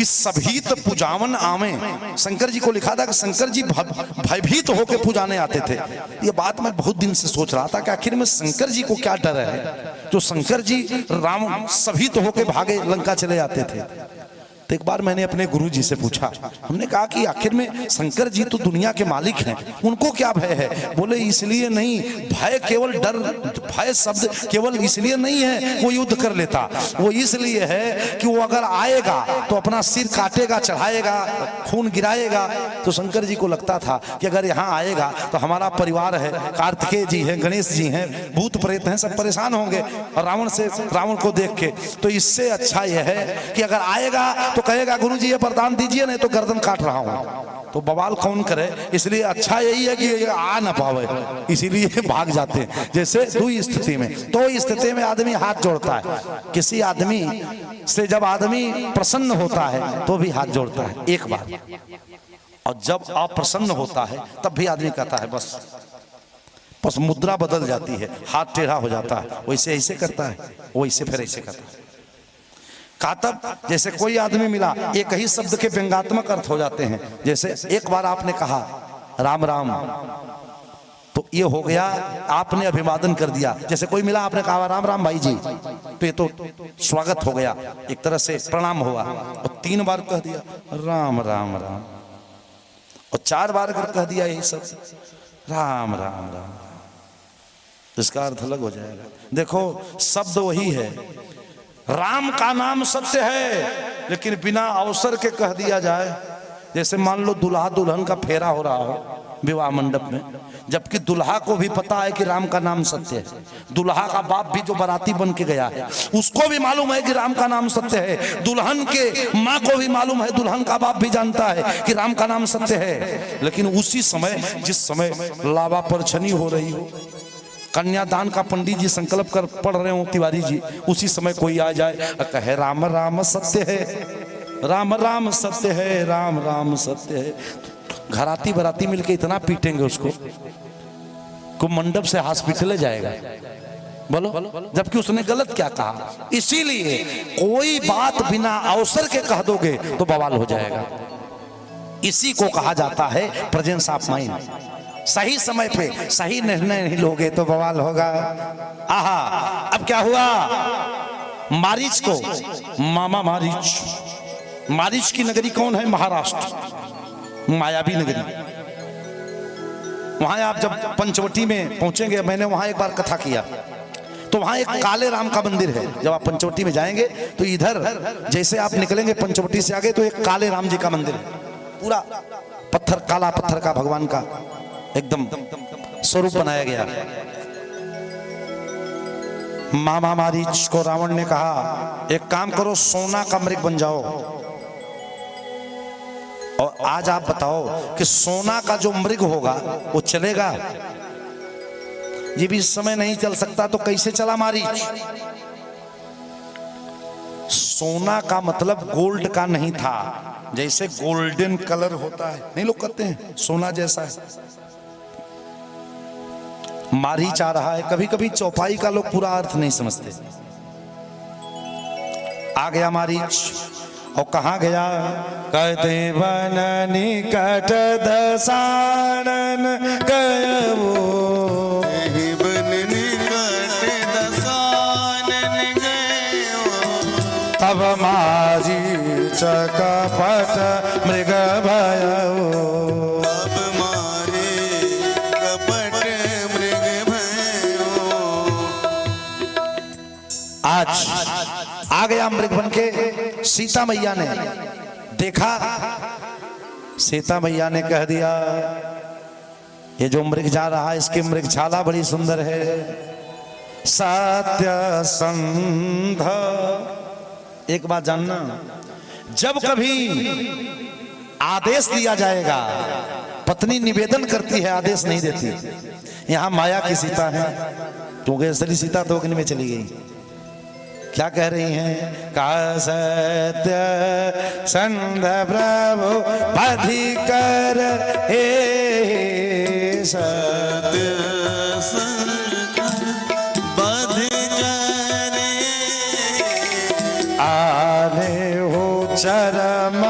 कि सभी तो पूजावन आवे। शंकर जी को लिखा था कि शंकर जी भयभीत होकर पुजाने आते थे। ये बात मैं बहुत दिन से सोच रहा था कि आखिर में शंकर जी को क्या डर है जो शंकर जी राम सभी तो होकर भागे लंका चले जाते थे। तो एक बार मैंने अपने गुरु जी से पूछा, हमने कहा कि आखिर में शंकर जी तो दुनिया के मालिक हैं, उनको क्या भय है? बोले इसलिए नहीं, भय केवल डर, भय शब्द केवल इसलिए नहीं है वो युद्ध कर लेता, वो इसलिए है कि वो अगर आएगा तो अपना सिर काटेगा, चढ़ाएगा, खून गिराएगा। तो शंकर जी को लगता था कि अगर यहाँ आएगा तो हमारा परिवार है, कार्तिकेय जी हैं, गणेश जी हैं, भूत प्रेत हैं, सब परेशान होंगे और रावण को देख के। तो इससे अच्छा यह है कि अगर आएगा तो कहेगा गुरु जी ये वरदान दीजिए, नहीं तो गर्दन काट रहा हूं। तो बवाल कौन करे, इसलिए अच्छा यही है कि आ ना पावे, इसीलिए भाग जाते हैं। जैसे दो स्थिति में आदमी हाथ जोड़ता है। किसी आदमी से जब आदमी प्रसन्न होता है तो भी हाथ जोड़ता है एक बार, और जब अप्रसन्न होता है तब भी आदमी कहता है बस मुद्रा बदल जाती है, हाथ टेढ़ा हो जाता है, वैसे ऐसे करता है, वैसे फिर ऐसे करता है। कातब जैसे कोई आदमी मिला, एक ही शब्द के व्यंग्यात्मक अर्थ हो जाते हैं। जैसे एक बार आपने कहा राम राम, तो ये हो गया आपने अभिवादन कर दिया। जैसे कोई मिला, आपने कहा राम राम भाई जी, तो ये तो स्वागत हो गया, एक तरह से प्रणाम हुआ। और 3 बार कह दिया राम राम राम, और 4 बार अगर कह दिया यही सब राम राम राम, इसका अर्थ अलग हो जाएगा। देखो शब्द वही है, राम का नाम सत्य है, लेकिन बिना अवसर के कह दिया जाए। जैसे मान लो दुल्हा दुल्हन का फेरा हो रहा हो विवाह मंडप में, जबकि दुल्हा को भी पता है कि राम का नाम सत्य है, दुल्हा का बाप भी जो बाराती बन के गया है उसको भी मालूम है कि राम का नाम सत्य है, दुल्हन के माँ को भी मालूम है, दुल्हन का बाप भी जानता है कि राम का नाम सत्य है। लेकिन उसी समय, जिस समय लावा परछनी हो रही हो, कन्यादान का पंडित जी संकल्प कर पढ़ रहे हो तिवारी जी, उसी समय कोई आ जाए कहे राम राम सत्य है, राम राम सत्य है, राम राम सत्य है, घराती बराती मिलके इतना पीटेंगे उसको को मंडप से हॉस्पिटल जाएगा। बोलो, जबकि उसने गलत क्या कहा। इसीलिए कोई बात बिना अवसर के कह दोगे तो बवाल हो जाएगा। इसी को कहा जाता है प्रेजेंस ऑफ माइंड। सही समय पे सही निर्णय नहीं लोगे तो बवाल होगा। आहा, अब क्या हुआ, मारीच को मामा मारीच की नगरी कौन है? महाराष्ट्र, मायावी नगरी। वहां आप जब पंचवटी में पहुंचेंगे, मैंने वहां एक बार कथा किया, तो वहां एक काले राम का मंदिर है। जब आप पंचवटी में जाएंगे तो इधर जैसे आप निकलेंगे पंचवटी से आगे तो एक काले राम जी का मंदिर है, पूरा पत्थर, काला पत्थर का भगवान का एकदम स्वरूप बनाया गया। मामा मारीच को रावण ने कहा एक काम करो, सोना का मृग बन जाओ। और आज आप बताओ कि सोना का जो मृग होगा वो चलेगा? ये भी इस समय नहीं चल सकता, तो कैसे चला मारीच? सोना का मतलब गोल्ड का नहीं था, जैसे गोल्डन कलर होता है, नहीं लोग कहते हैं सोना जैसा है। मारीच आ रहा है, कभी कभी चौपाई का लोग पूरा अर्थ नहीं समझते। आ गया मारीच, और कहाँ गया? कहते वन निकट दसानन गयो, वन निकट दसानन गयो, तब मारीच कपट मृग भयो, आज आ गया मृग बन के। सीता मैया ने देखा, सीता मैया ने कह दिया ये जो मृग जा रहा है इसकी मृगशाला बड़ी सुंदर है, सत्यसंध। एक बात जानना, जब कभी आदेश दिया जाएगा, पत्नी निवेदन करती है, आदेश नहीं देती। यहां माया की सीता है, क्योंकि असली सीता तो अग्नि में चली गई। क्या कह रही हैं? का सत्य संध प्रभु बधि कर हे, सत्य बधि करे आने हो चा धर्म